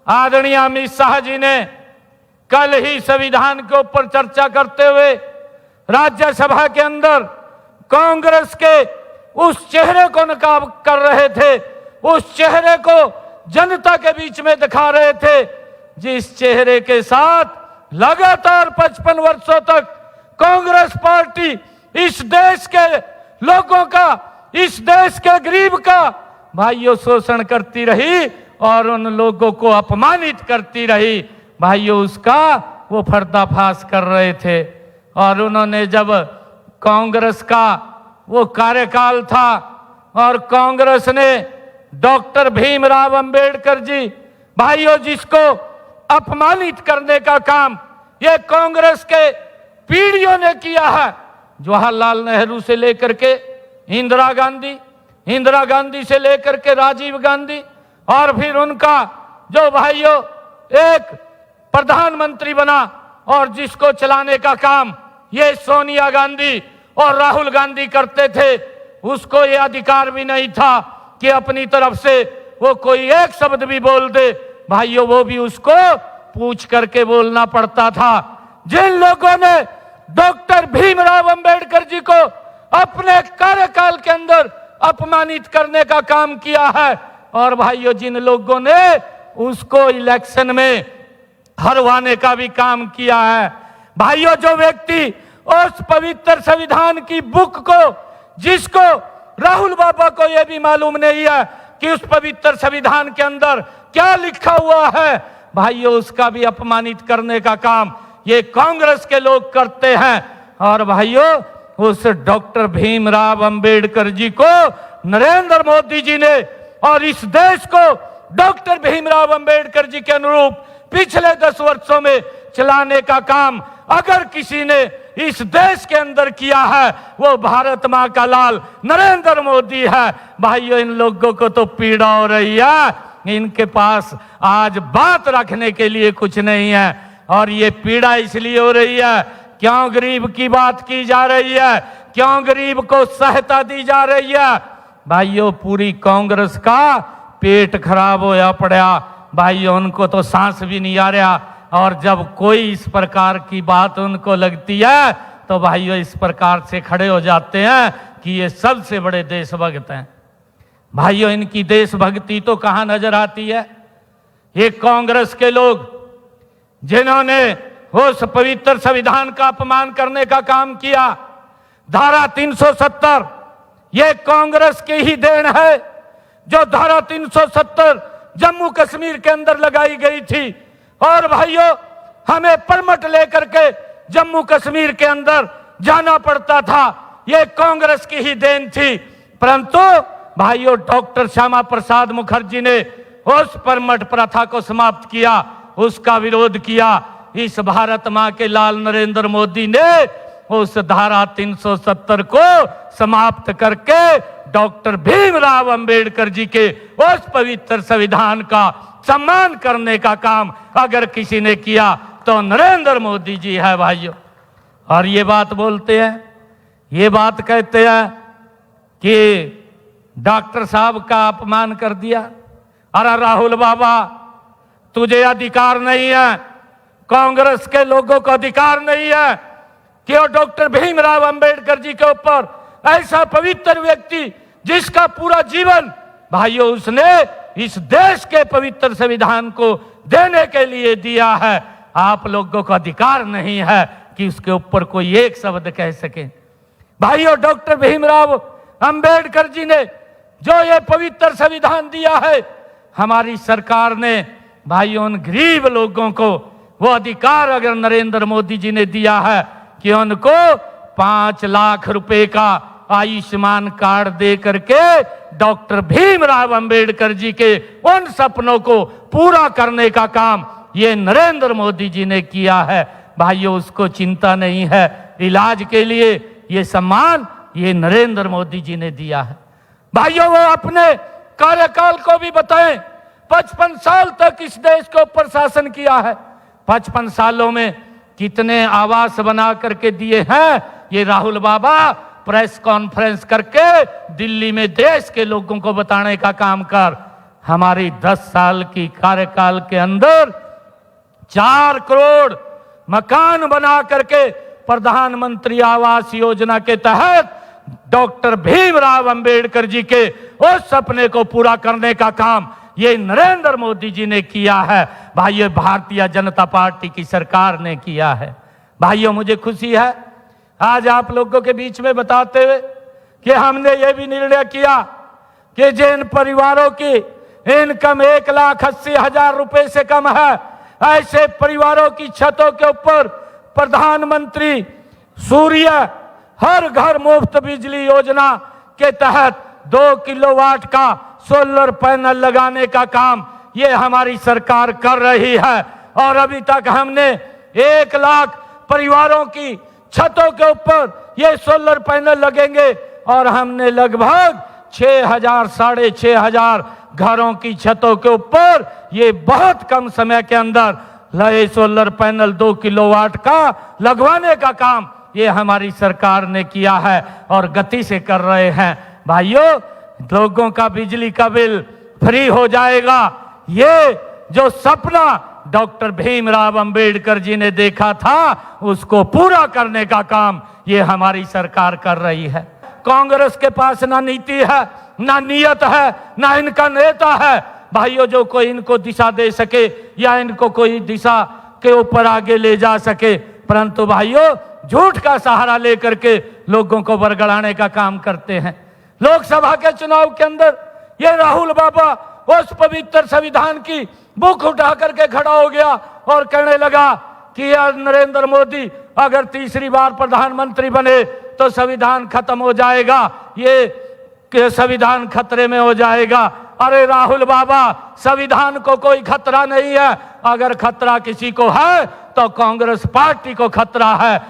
आदरणीय अमित शाह जी ने कल ही संविधान के ऊपर चर्चा करते हुए राज्यसभा के अंदर कांग्रेस के उस चेहरे को नकाब कर रहे थे, उस चेहरे को जनता के बीच में दिखा रहे थे, जिस चेहरे के साथ लगातार 55 वर्षों तक कांग्रेस पार्टी इस देश के लोगों का, इस देश के गरीब का भाइयों शोषण करती रही और उन लोगों को अपमानित करती रही। भाइयों उसका वो पर्दाफाश कर रहे थे। और उन्होंने जब कांग्रेस का वो कार्यकाल था और कांग्रेस ने डॉक्टर भीमराव अंबेडकर जी भाइयों जिसको अपमानित करने का काम ये कांग्रेस के पीढ़ियों ने किया है, जवाहरलाल नेहरू से लेकर के इंदिरा गांधी से लेकर के राजीव गांधी और फिर उनका जो भाइयों एक प्रधानमंत्री बना और जिसको चलाने का काम ये सोनिया गांधी और राहुल गांधी करते थे, उसको ये अधिकार भी नहीं था कि अपनी तरफ से वो कोई एक शब्द भी बोल दे। भाइयों वो भी उसको पूछ करके बोलना पड़ता था। जिन लोगों ने डॉक्टर भीमराव अंबेडकर जी को अपने कार्यकाल के अंदर अपमानित करने का काम किया है और भाइयों जिन लोगों ने उसको इलेक्शन में हरवाने का भी काम किया है। भाइयों जो व्यक्ति उस पवित्र संविधान की बुक को, जिसको राहुल बाबा को यह भी मालूम नहीं है कि उस पवित्र संविधान के अंदर क्या लिखा हुआ है, भाइयों उसका भी अपमानित करने का काम ये कांग्रेस के लोग करते हैं। और भाइयों उस डॉक्टर भीमराव अंबेडकर जी को नरेंद्र मोदी जी ने और इस देश को डॉक्टर भीमराव अंबेडकर जी के अनुरूप पिछले 10 वर्षों में चलाने का काम अगर किसी ने इस देश के अंदर किया है वो भारत मां का लाल नरेंद्र मोदी है। भाइयों इन लोगों को तो पीड़ा हो रही है, इनके पास आज बात रखने के लिए कुछ नहीं है। और ये पीड़ा इसलिए हो रही है क्यों गरीब की बात की जा रही है, क्यों गरीब को सहायता दी जा रही है। भाइयों पूरी कांग्रेस का पेट खराब होया पड़ा। भाइयों उनको तो सांस भी नहीं आ रहा और जब कोई इस प्रकार की बात उनको लगती है तो भाइयों इस प्रकार से खड़े हो जाते हैं कि ये सबसे बड़े देशभक्त हैं। भाइयों इनकी देशभक्ति तो कहां नजर आती है। ये कांग्रेस के लोग जिन्होंने उस पवित्र संविधान का अपमान करने का काम किया, धारा 370 ये कांग्रेस की ही देन है। जो धारा 370 जम्मू कश्मीर के अंदर लगाई गई थी और भाइयों हमें परमिट लेकर के जम्मू कश्मीर के अंदर जाना पड़ता था, ये कांग्रेस की ही देन थी। परंतु भाइयों डॉक्टर श्यामा प्रसाद मुखर्जी ने उस परमिट प्रथा को समाप्त किया, उसका विरोध किया। इस भारत मां के लाल नरेंद्र मोदी ने उस धारा 370 को समाप्त करके डॉक्टर भीमराव अंबेडकर जी के उस पवित्र संविधान का सम्मान करने का काम अगर किसी ने किया तो नरेंद्र मोदी जी है भाइयों। और ये बात बोलते हैं, ये बात कहते हैं कि डॉक्टर साहब का अपमान कर दिया। अरे राहुल बाबा तुझे अधिकार नहीं है, कांग्रेस के लोगों को अधिकार नहीं है कि वो डॉक्टर भीमराव अंबेडकर जी के ऊपर ऐसा पवित्र व्यक्ति जिसका पूरा जीवन भाइयों उसने इस देश के पवित्र संविधान को देने के लिए दिया है, आप लोगों को अधिकार नहीं है कि उसके ऊपर कोई एक शब्द कह सके। भाइयों डॉक्टर भीमराव अंबेडकर जी ने जो ये पवित्र संविधान दिया है, हमारी सरकार ने भाइयों उन गरीब लोगों को वो अधिकार अगर नरेंद्र मोदी जी ने दिया है कि उनको 5 लाख रुपए का आयुष्मान कार्ड दे करके डॉक्टर भीमराव अंबेडकर जी के उन सपनों को पूरा करने का काम ये नरेंद्र मोदी जी ने किया है। भाइयों उसको चिंता नहीं है, इलाज के लिए ये सम्मान ये नरेंद्र मोदी जी ने दिया है। भाइयों वो अपने कार्यकाल को भी बताएं, 55 साल तक इस देश के ऊपर शासन किया है। 55 सालों में कितने आवास बना करके दिए हैं ये राहुल बाबा प्रेस कॉन्फ्रेंस करके दिल्ली में देश के लोगों को बताने का काम कर। हमारी 10 साल की कार्यकाल के अंदर 4 करोड़ मकान बना करके प्रधानमंत्री आवास योजना के तहत डॉक्टर भीमराव अंबेडकर जी के उस सपने को पूरा करने का काम ये नरेंद्र मोदी जी ने किया है। भाइयों, भारतीय जनता पार्टी की सरकार ने किया है। भाइयों, मुझे खुशी है आज आप लोगों के बीच में बताते हुए कि हमने ये भी निर्णय किया कि जिन परिवारों की इनकम 1,80,000 रुपए से कम है, ऐसे परिवारों की छतों के ऊपर प्रधानमंत्री सूर्य हर घर मुफ्त बिजली योजना के तहत 2 किलोवाट का सोलर पैनल लगाने का काम ये हमारी सरकार कर रही है। और अभी तक हमने 1 लाख परिवारों की छतों के ऊपर ये सोलर पैनल लगेंगे और हमने लगभग 6,000 साढ़े 6,000 घरों की छतों के ऊपर ये बहुत कम समय के अंदर लगे सोलर पैनल 2 किलोवाट का लगवाने का काम ये हमारी सरकार ने किया है और गति से कर रहे हैं। भाइयों, लोगों का बिजली का बिल फ्री हो जाएगा। ये जो सपना डॉक्टर भीमराव अंबेडकर जी ने देखा था उसको पूरा करने का काम ये हमारी सरकार कर रही है। कांग्रेस के पास ना नीति है, ना नियत है, ना इनका नेता है। भाइयों, जो कोई इनको दिशा दे सके या इनको कोई दिशा के ऊपर आगे ले जा सके, परंतु भाइयों झूठ का सहारा लेकर के लोगों को बरगड़ाने का काम करते हैं। लोकसभा के चुनाव के अंदर ये राहुल बाबा उस पवित्र संविधान की बुक उठा करके खड़ा हो गया और कहने लगा कि यार नरेंद्र मोदी अगर तीसरी बार प्रधानमंत्री बने तो संविधान खत्म हो जाएगा, ये संविधान खतरे में हो जाएगा। अरे राहुल बाबा, संविधान को कोई खतरा नहीं है। अगर खतरा किसी को है तो कांग्रेस पार्टी को खतरा है।